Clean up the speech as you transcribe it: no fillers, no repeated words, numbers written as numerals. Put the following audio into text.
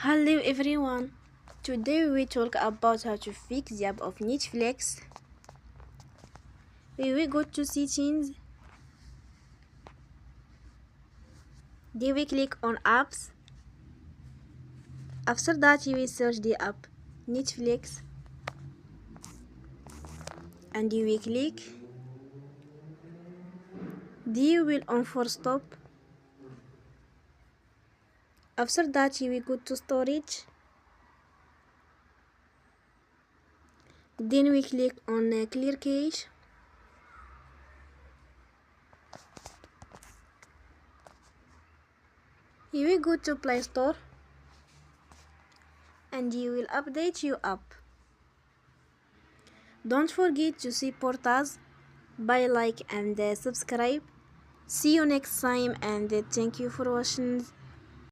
Hello everyone. Today we will talk about how to fix the app of Netflix. We will go to settings. Then we click on apps. After that you will search the app Netflix and you will click. Then you will on for stop. After that you will go to storage. Then we click on clear cache. You will go to Play Store and you will update your app. Don't forget to support us by like and subscribe. See you next time and thank you for watching.